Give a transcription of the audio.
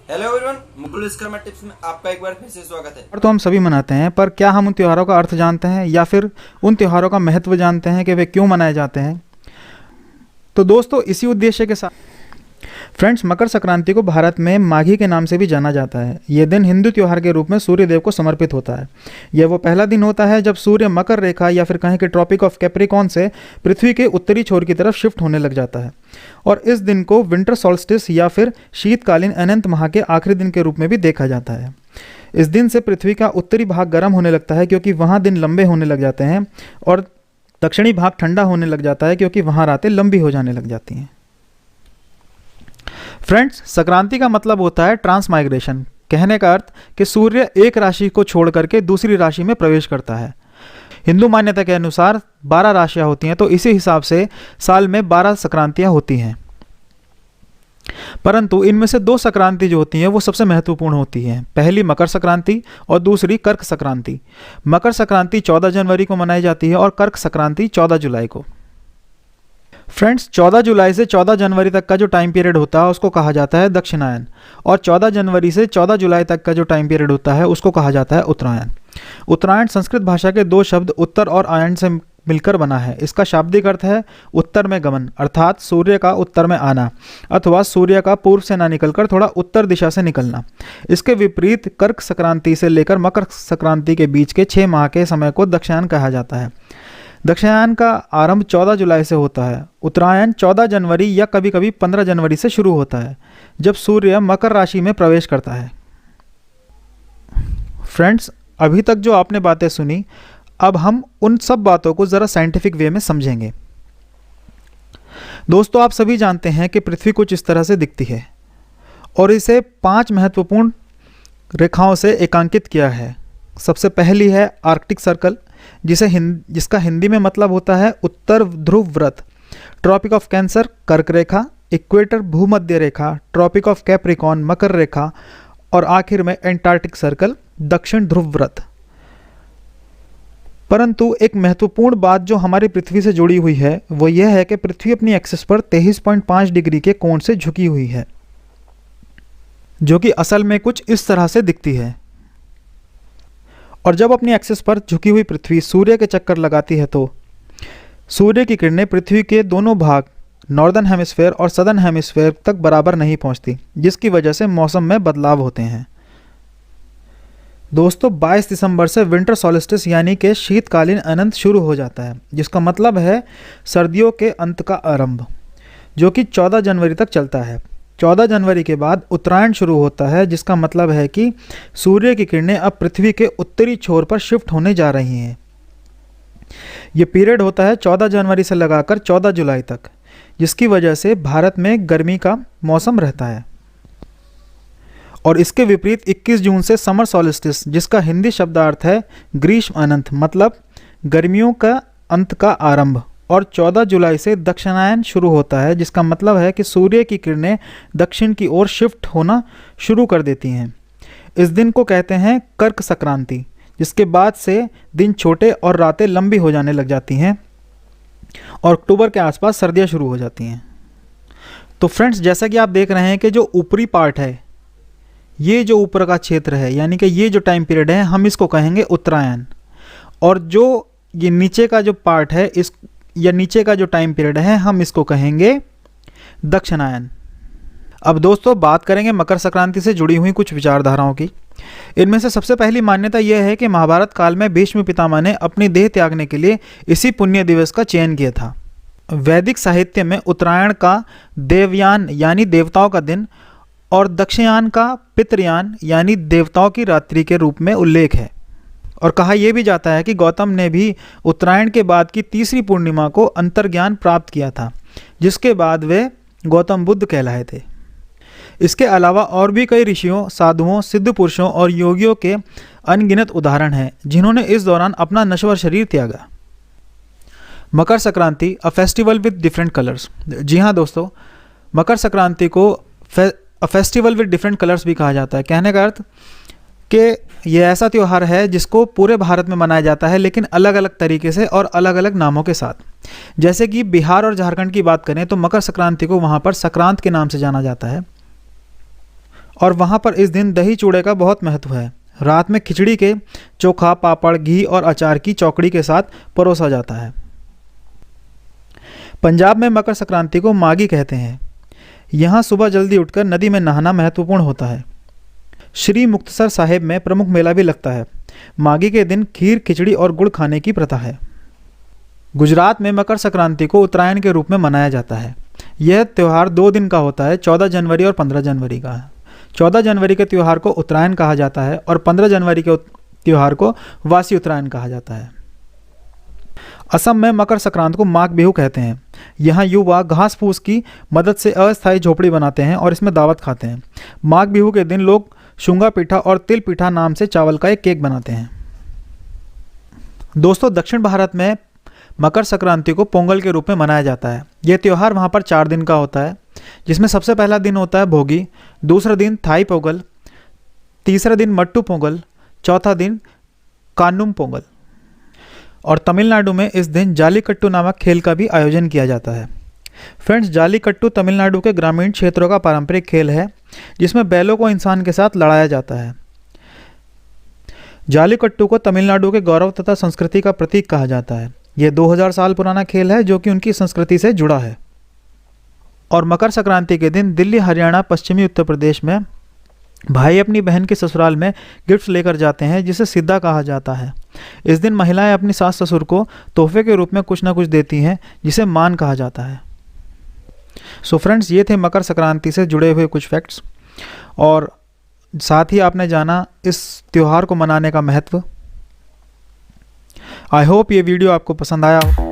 Hello everyone, Mukul Vishwakarma tips में आपका एक बार फिर से स्वागत है। और तो हम सभी मनाते हैं, पर क्या हम उन त्योहारों का अर्थ जानते हैं या फिर उन त्योहारों का महत्व जानते हैं कि वे क्यों मनाए जाते हैं। तो दोस्तों, इसी उद्देश्य के साथ फ्रेंड्स, मकर संक्रांति को भारत में माघी के नाम से भी जाना जाता है। ये दिन हिंदू त्योहार के रूप में सूर्य देव को समर्पित होता है। यह वो पहला दिन होता है जब सूर्य मकर रेखा या फिर कहें कि ट्रॉपिक ऑफ कैप्रिकॉन से पृथ्वी के उत्तरी छोर की तरफ शिफ्ट होने लग जाता है। और इस दिन को विंटर सॉल्स्टिस या फिर शीतकालीन अनंत माह के आखिरी दिन के रूप में भी देखा जाता है। इस दिन से पृथ्वी का उत्तरी भाग गर्म होने लगता है क्योंकि वहाँ दिन लंबे होने लग जाते हैं, और दक्षिणी भाग ठंडा होने लग जाता है क्योंकि वहाँ रातें लंबी हो जाने लग जाती हैं। फ्रेंड्स, संक्रांति का मतलब होता है ट्रांसमाइग्रेशन। कहने का अर्थ कि सूर्य एक राशि को छोड़ करके दूसरी राशि में प्रवेश करता है। हिंदू मान्यता के अनुसार 12 राशियां होती हैं, तो इसी हिसाब से साल में 12 संक्रांतियां होती हैं। परंतु इनमें से 2 संक्रांति जो होती हैं वो सबसे महत्वपूर्ण होती हैं। पहली मकर संक्रांति और दूसरी कर्क संक्रांति। मकर संक्रांति 14 जनवरी को मनाई जाती है और कर्क संक्रांति 14 जुलाई को। फ्रेंड्स, 14 जुलाई से 14 जनवरी तक का जो टाइम पीरियड होता है उसको कहा जाता है दक्षिणायन, और 14 जनवरी से 14 जुलाई तक का जो टाइम पीरियड होता है उसको कहा जाता है उत्तरायण। उत्तरायण संस्कृत भाषा के 2 शब्द उत्तर और आयन से मिलकर बना है। इसका शाब्दिक अर्थ है उत्तर में गमन, अर्थात सूर्य का उत्तर में आना, अथवा सूर्य का पूर्व से ना निकलकर थोड़ा उत्तर दिशा से निकलना। इसके विपरीत कर्क संक्रांति से लेकर मकर संक्रांति के बीच के 6 माह के समय को दक्षिणायन कहा जाता है। दक्षिणायन का आरंभ 14 जुलाई से होता है। उत्तरायण 14 जनवरी या कभी कभी 15 जनवरी से शुरू होता है, जब सूर्य मकर राशि में प्रवेश करता है। फ्रेंड्स, अभी तक जो आपने बातें सुनी, अब हम उन सब बातों को ज़रा साइंटिफिक वे में समझेंगे। दोस्तों, आप सभी जानते हैं कि पृथ्वी कुछ इस तरह से दिखती है, और इसे 5 महत्वपूर्ण रेखाओं से एकांकित किया है। सबसे पहली है आर्कटिक सर्कल, जिसका हिंदी में मतलब होता है उत्तर ध्रुव व्रत। ट्रॉपिक ऑफ कैंसर कर्क रेखा, इक्वेटर भूमध्य रेखा, ट्रॉपिक ऑफ कैप्रिकॉन मकर रेखा, और आखिर में एंटार्क्टिक सर्कल दक्षिण ध्रुव व्रत। परंतु एक महत्वपूर्ण बात जो हमारी पृथ्वी से जुड़ी हुई है वो यह है कि पृथ्वी अपनी एक्सिस पर 23.5 डिग्री के कोण से झुकी हुई है, जो कि असल में कुछ इस तरह से दिखती है। और जब अपनी एक्सिस पर झुकी हुई पृथ्वी सूर्य के चक्कर लगाती है तो सूर्य की किरणें पृथ्वी के दोनों भाग नॉर्दर्न हेमिस्फेयर और सदर्न हेमिस्फेयर तक बराबर नहीं पहुंचती, जिसकी वजह से मौसम में बदलाव होते हैं। दोस्तों, 22 दिसंबर से विंटर सॉल्स्टिस यानी कि शीतकालीन अनंत शुरू हो जाता है, जिसका मतलब है सर्दियों के अंत का आरंभ, जो कि 14 जनवरी तक चलता है। 14 जनवरी के बाद उत्तरायण शुरू होता है, जिसका मतलब है कि सूर्य की किरणें अब पृथ्वी के उत्तरी छोर पर शिफ्ट होने जा रही हैं। ये पीरियड होता है 14 जनवरी से लगाकर 14 जुलाई तक, जिसकी वजह से भारत में गर्मी का मौसम रहता है। और इसके विपरीत 21 जून से समर सॉल्स्टिस, जिसका हिंदी शब्दार्थ है ग्रीष्म अनंत, मतलब गर्मियों का अंत का आरंभ, और 14 जुलाई से दक्षिणायन शुरू होता है, जिसका मतलब है कि सूर्य की किरणें दक्षिण की ओर शिफ्ट होना शुरू कर देती हैं। इस दिन को कहते हैं कर्क संक्रांति, जिसके बाद से दिन छोटे और रातें लंबी हो जाने लग जाती हैं, और अक्टूबर के आसपास सर्दियां शुरू हो जाती हैं। तो फ्रेंड्स, जैसा कि आप देख रहे हैं कि जो ऊपरी पार्ट है, ये जो ऊपर का क्षेत्र है, यानी कि ये जो टाइम पीरियड है, हम इसको कहेंगे उत्तरायण, और जो ये नीचे का जो पार्ट है या नीचे का जो टाइम पीरियड है, हम इसको कहेंगे दक्षिणायन। अब दोस्तों, बात करेंगे मकर संक्रांति से जुड़ी हुई कुछ विचारधाराओं की। इनमें से सबसे पहली मान्यता यह है कि महाभारत काल में भीष्म पितामह ने अपनी देह त्यागने के लिए इसी पुण्य दिवस का चयन किया था। वैदिक साहित्य में उत्तरायण का देवयान यानी देवताओं का दिन और दक्षिणायन का पितृयान यानी देवताओं की रात्रि के रूप में उल्लेख है। और कहा यह भी जाता है कि गौतम ने भी उत्तरायण के बाद की तीसरी पूर्णिमा को अंतर्ज्ञान प्राप्त किया था, जिसके बाद वे गौतम बुद्ध कहलाए थे। इसके अलावा और भी कई ऋषियों, साधुओं, सिद्ध पुरुषों और योगियों के अनगिनत उदाहरण हैं, जिन्होंने इस दौरान अपना नश्वर शरीर त्यागा। Makar Sankranti, a festival with different colours. जी हाँ दोस्तों, मकर संक्रांति को a festival with different colours भी कहा जाता है। कहने का अर्थ कि यह ऐसा त्यौहार है जिसको पूरे भारत में मनाया जाता है, लेकिन अलग अलग तरीके से और अलग अलग नामों के साथ। जैसे कि बिहार और झारखंड की बात करें तो मकर संक्रांति को वहाँ पर संक्रांत के नाम से जाना जाता है, और वहाँ पर इस दिन दही चूड़े का बहुत महत्व है। रात में खिचड़ी के चोखा, पापड़, घी और अचार की चौकड़ी के साथ परोसा जाता है। पंजाब में मकर संक्रांति को मागी कहते हैं। यहाँ सुबह जल्दी उठकर नदी में नहाना महत्वपूर्ण होता है। श्री मुक्तसर साहिब में प्रमुख मेला भी लगता है। मागी के दिन खीर, खिचड़ी और गुड़ खाने की प्रथा है। गुजरात में मकर संक्रांति को उत्तरायण के रूप में मनाया जाता है। यह त्यौहार 2 दिन का होता है, 14 जनवरी और 15 जनवरी का है। 14 जनवरी के त्यौहार को उत्तरायण कहा जाता है और 15 जनवरी के त्यौहार को वासी उत्तरायण कहा जाता है। असम में मकर संक्रांति को माघ बिहू कहते हैं। यहाँ युवा घास फूस की मदद से अस्थायी झोपड़ी बनाते हैं और इसमें दावत खाते हैं। माघ बिहू के दिन लोग शुंगा पीठा और तिल पीठा नाम से चावल का एक केक बनाते हैं। दोस्तों, दक्षिण भारत में मकर संक्रांति को पोंगल के रूप में मनाया जाता है। यह त्यौहार वहाँ पर 4 दिन का होता है, जिसमें सबसे पहला दिन होता है भोगी, दूसरा दिन थाई पोंगल, तीसरा दिन मट्टू पोंगल, चौथा दिन कानुम पोंगल। और तमिलनाडु में इस दिन जालीकट्टू नामक खेल का भी आयोजन किया जाता है। फ्रेंड्स, जालीकट्टू तमिलनाडु के ग्रामीण क्षेत्रों का पारंपरिक खेल है, जिसमें बैलों को इंसान के साथ लड़ाया जाता है। जालीकट्टू को तमिलनाडु के गौरव तथा संस्कृति का प्रतीक कहा जाता है। यह 2000 साल पुराना खेल है, जो कि उनकी संस्कृति से जुड़ा है। और मकर संक्रांति के दिन दिल्ली, हरियाणा, पश्चिमी उत्तर प्रदेश में भाई अपनी बहन के ससुराल में गिफ्ट्स लेकर जाते हैं, जिसे सिद्दा कहा जाता है। इस दिन महिलाएं अपनी सास ससुर को तोहफे के रूप में कुछ ना कुछ देती हैं, जिसे मान कहा जाता है। सो फ्रेंड्स, ये थे मकर संक्रांति से जुड़े हुए कुछ फैक्ट्स, और साथ ही आपने जाना इस त्यौहार को मनाने का महत्व। आई होप ये वीडियो आपको पसंद आया हो।